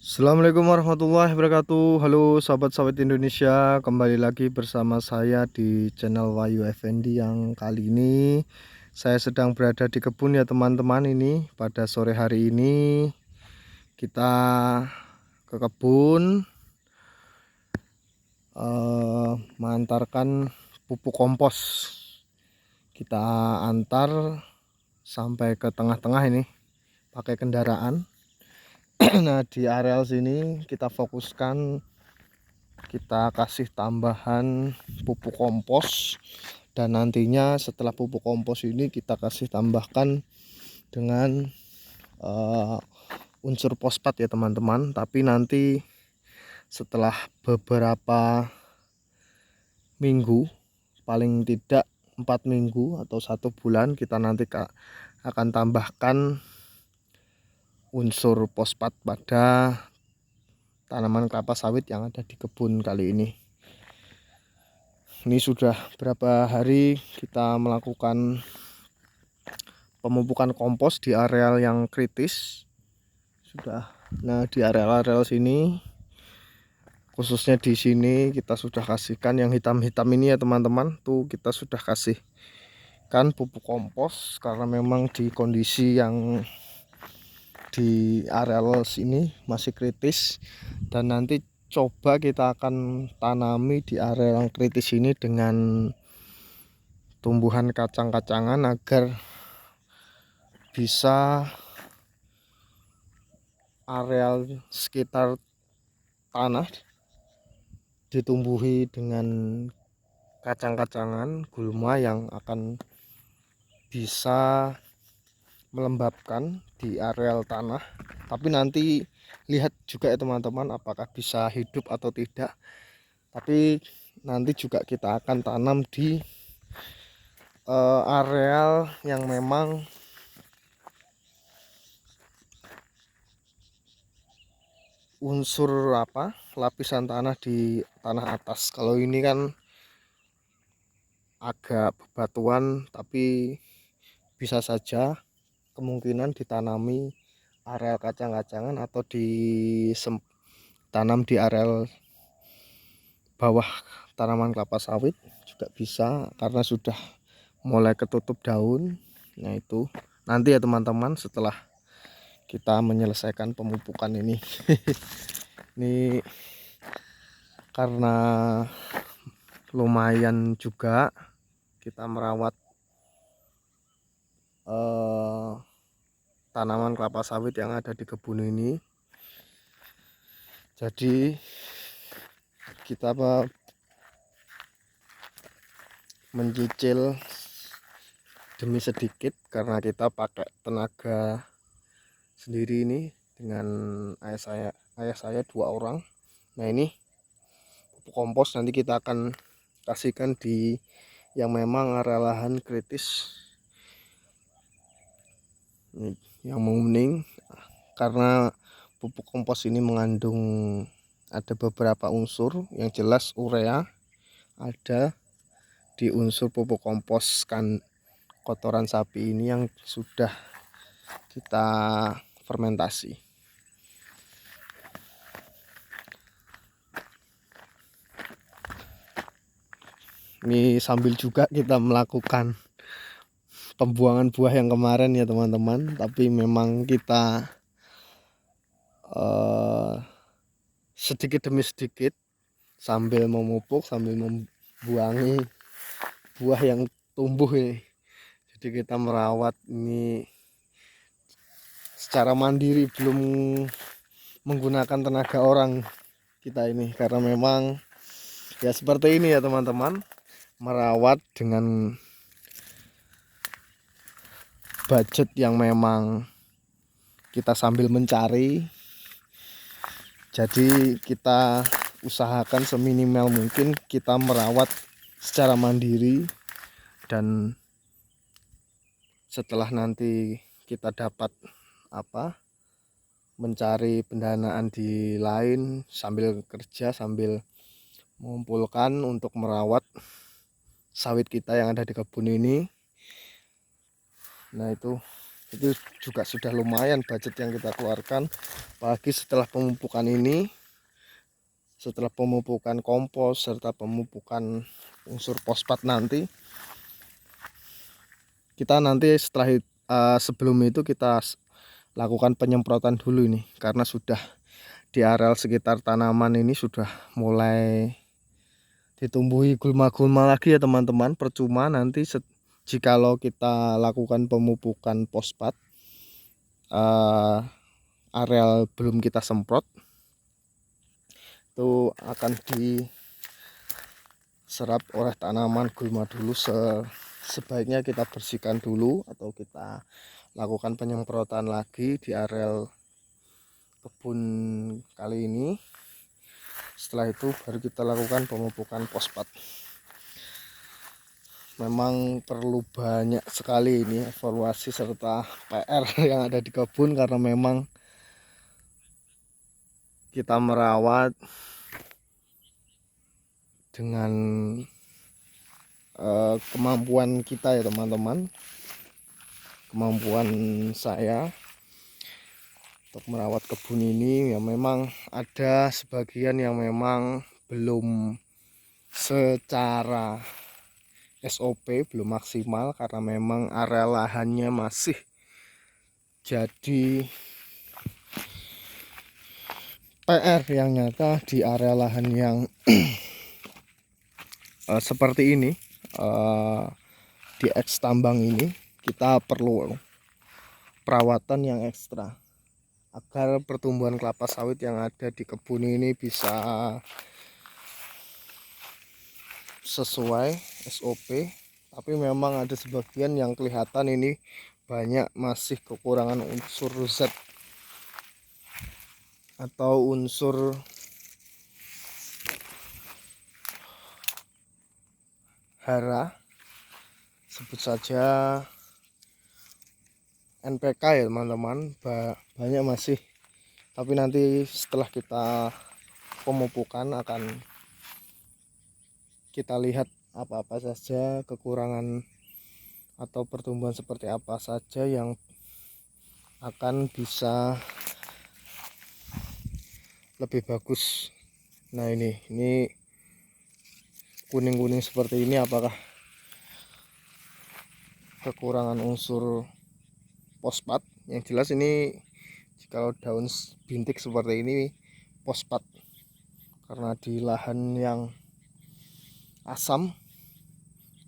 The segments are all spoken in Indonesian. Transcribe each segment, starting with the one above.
Assalamualaikum warahmatullahi wabarakatuh. Halo sahabat-sahabat Indonesia, kembali lagi bersama saya di channel Wahyu Effendi. Yang kali ini saya sedang berada di kebun ya teman-teman. Ini pada sore hari ini kita ke kebun mengantarkan pupuk kompos. Kita antar sampai ke tengah-tengah ini pakai kendaraan. Nah, di areal sini kita fokuskan, kita kasih tambahan pupuk kompos, dan nantinya setelah pupuk kompos ini kita kasih tambahkan dengan unsur fosfat ya teman-teman. Tapi nanti setelah beberapa minggu, paling tidak 4 minggu atau 1 bulan, kita nanti akan tambahkan unsur fosfat pada tanaman kelapa sawit yang ada di kebun kali ini. Ini sudah berapa hari kita melakukan pemupukan kompos di areal yang kritis sudah. Nah, di areal-areal sini, khususnya di sini, kita sudah kasihkan yang hitam-hitam ini ya teman-teman. Tuh, kita sudah kasihkan pupuk kompos karena memang di kondisi yang di areal sini masih kritis. Dan nanti coba kita akan tanami di area yang kritis ini dengan tumbuhan kacang-kacangan agar bisa areal sekitar tanah ditumbuhi dengan kacang-kacangan gulma yang akan bisa melembabkan di areal tanah. Tapi nanti lihat juga ya teman-teman, apakah bisa hidup atau tidak. Tapi nanti juga kita akan tanam di areal yang memang unsur lapisan tanah di tanah atas. Kalau ini kan agak bebatuan, tapi bisa saja kemungkinan ditanami areal kacang-kacangan atau ditanam di areal bawah tanaman kelapa sawit juga bisa, karena sudah mulai ketutup daun. Nah, itu nanti ya teman-teman setelah kita menyelesaikan pemupukan ini. Ini karena lumayan juga kita merawat tanaman kelapa sawit yang ada di kebun ini. Jadi kita mencicil demi sedikit karena kita pakai tenaga sendiri ini dengan ayah saya 2 orang. Nah, ini pupuk kompos nanti kita akan kasihkan di yang memang area lahan kritis yang menguning, karena pupuk kompos ini mengandung ada beberapa unsur. Yang jelas urea ada di unsur pupuk kompos kan kotoran sapi ini yang sudah kita fermentasi. Ini sambil juga kita melakukan pembuangan buah yang kemarin ya teman-teman. Tapi memang kita sedikit demi sedikit sambil memupuk, sambil membuangi buah yang tumbuh ini. Jadi kita merawat ini secara mandiri, belum menggunakan tenaga orang kita ini, karena memang ya seperti ini ya teman-teman, merawat dengan budget yang memang kita sambil mencari. Jadi kita usahakan seminimal mungkin kita merawat secara mandiri, dan setelah nanti kita dapat mencari pendanaan di lain sambil kerja, sambil mengumpulkan untuk merawat sawit kita yang ada di kebun ini. Nah, itu Itu juga sudah lumayan budget yang kita keluarkan, apalagi setelah pemupukan ini, setelah pemupukan kompos serta pemupukan unsur fosfat nanti. Kita nanti setelah sebelum itu kita lakukan penyemprotan dulu ini, karena sudah di areal sekitar tanaman ini sudah mulai ditumbuhi gulma-gulma lagi ya teman-teman. Percuma nanti jikalau kita lakukan pemupukan fosfat, areal belum kita semprot, itu akan diserap oleh tanaman gulma dulu. Sebaiknya kita bersihkan dulu atau kita lakukan penyemprotan lagi di areal kebun kali ini. Setelah itu baru kita lakukan pemupukan fosfat. Memang perlu banyak sekali ini evaluasi serta PR yang ada di kebun, karena memang kita merawat dengan kemampuan kita ya teman-teman, kemampuan saya untuk merawat kebun ini. Ya memang ada sebagian yang memang belum secara SOP, belum maksimal, karena memang area lahannya masih jadi PR yang nyata. Di area lahan yang seperti ini, di eks tambang ini, kita perlu perawatan yang ekstra agar pertumbuhan kelapa sawit yang ada di kebun ini bisa sesuai SOP. Tapi memang ada sebagian yang kelihatan ini banyak masih kekurangan unsur Z atau unsur hara, sebut saja NPK ya teman-teman, banyak masih. Tapi nanti setelah kita pemupukan akan kita lihat apa-apa saja kekurangan atau pertumbuhan seperti apa saja yang akan bisa lebih bagus. Nah ini kuning-kuning seperti ini, apakah kekurangan unsur fosfat? Yang jelas ini kalau daun bintik seperti ini fosfat, karena di lahan yang asam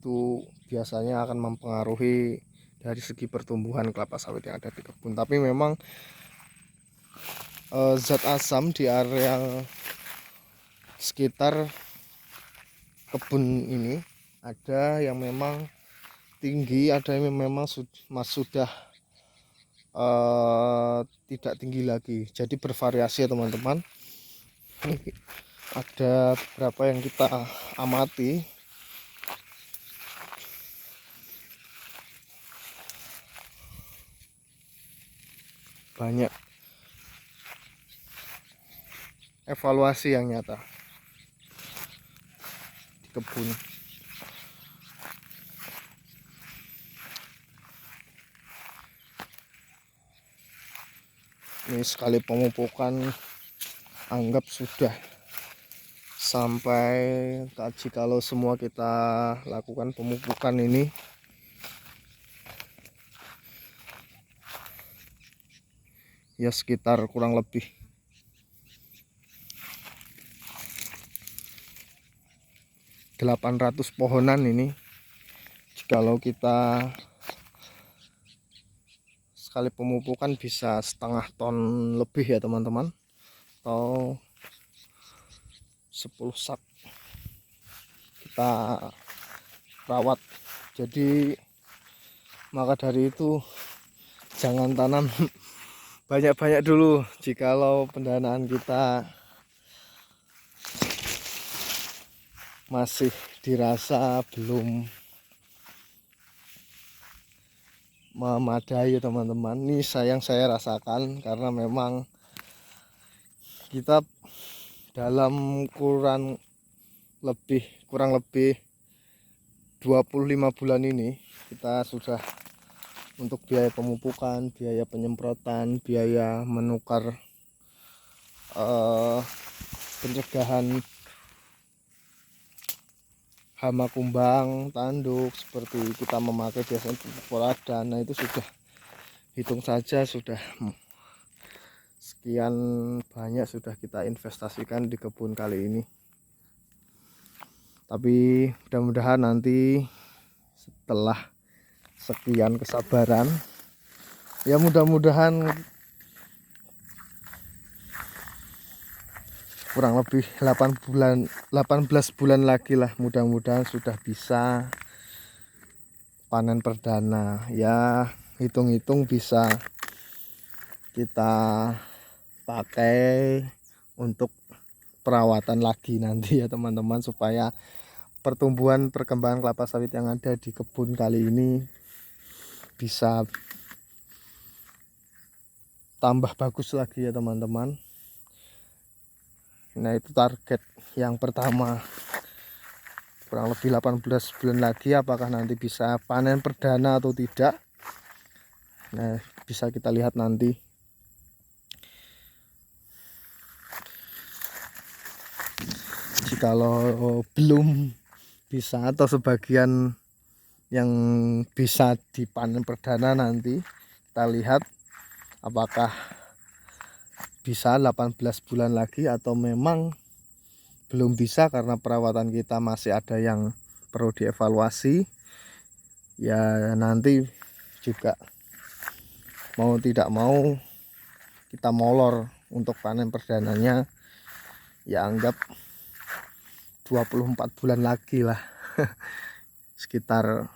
itu biasanya akan mempengaruhi dari segi pertumbuhan kelapa sawit yang ada di kebun. Tapi memang zat asam di area sekitar kebun ini ada yang memang tinggi, ada yang memang sudah tidak tinggi lagi. Jadi bervariasi ya teman-teman. Ada beberapa yang kita amati, banyak evaluasi yang nyata di kebun. Ini sekali pemupukan anggap sudah sampai kaji, kalau semua kita lakukan pemupukan ini ya sekitar kurang lebih 800 pohonan ini. Jikalau kita sekali pemupukan bisa setengah ton lebih ya teman-teman, atau 10 sak kita rawat. Jadi maka dari itu jangan tanam banyak-banyak dulu jikalau pendanaan kita masih dirasa belum memadai teman-teman. Ini yang saya rasakan, karena memang kita dalam kurang lebih 25 bulan ini kita sudah untuk biaya pemupukan, biaya penyemprotan, biaya menukar pencegahan hama kumbang, tanduk, seperti kita memakai biasanya pupuk poradana, itu sudah hitung saja sudah sekian banyak sudah kita investasikan di kebun kali ini. Tapi mudah-mudahan nanti setelah sekian kesabaran, ya mudah-mudahan kurang lebih 18 bulan lagi lah, mudah-mudahan sudah bisa panen perdana. Ya hitung-hitung bisa kita pakai untuk perawatan lagi nanti ya teman-teman, supaya pertumbuhan perkembangan kelapa sawit yang ada di kebun kali ini bisa tambah bagus lagi ya teman-teman. Nah, itu target yang pertama. Kurang lebih 18 bulan lagi, apakah nanti bisa panen perdana atau tidak, nah bisa kita lihat nanti. Jikalau belum bisa atau sebagian yang bisa dipanen perdana, nanti kita lihat apakah bisa 18 bulan lagi atau memang belum bisa karena perawatan kita masih ada yang perlu dievaluasi. Ya nanti juga mau tidak mau kita molor untuk panen perdananya, ya anggap 24 bulan lagi lah. Sekitar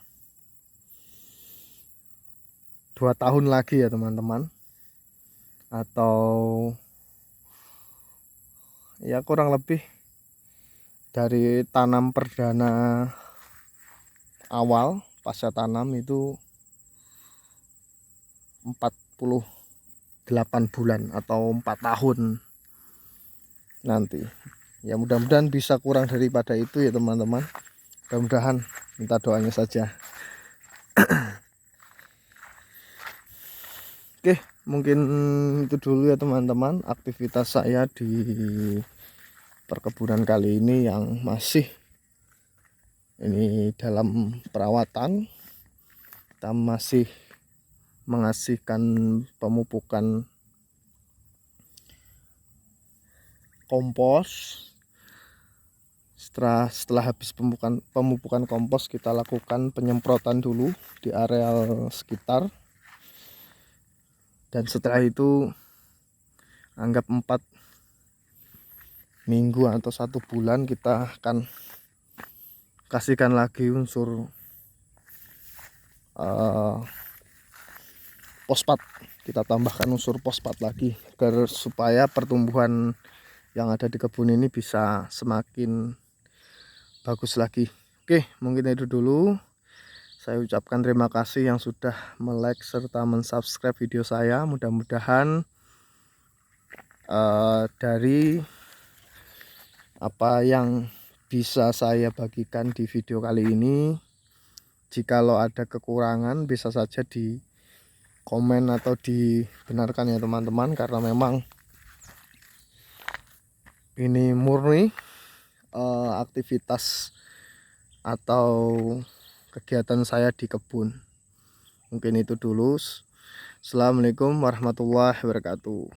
2 tahun lagi ya teman-teman, atau ya kurang lebih dari tanam perdana awal pasca tanam itu 48 bulan atau 4 tahun nanti. Ya mudah-mudahan bisa kurang daripada itu ya teman-teman. Mudah-mudahan, minta doanya saja. Oke, mungkin itu dulu ya teman-teman aktivitas saya di perkebunan kali ini yang masih ini dalam perawatan. Kita masih mengasihkan pemupukan kompos. Setelah habis pemupukan kompos, kita lakukan penyemprotan dulu di areal sekitar. Dan setelah itu anggap 4 minggu atau 1 bulan kita akan kasihkan lagi unsur fosfat. Kita tambahkan unsur fosfat lagi agar supaya pertumbuhan yang ada di kebun ini bisa semakin bagus lagi. Oke, mungkin itu dulu. Saya ucapkan terima kasih yang sudah like serta mensubscribe video saya. Mudah-mudahan dari apa yang bisa saya bagikan di video kali ini, jikalau ada kekurangan bisa saja di komen atau dibenarkan ya teman-teman, karena memang ini murni aktivitas atau kegiatan saya di kebun. Mungkin itu dulu. Assalamualaikum warahmatullahi wabarakatuh.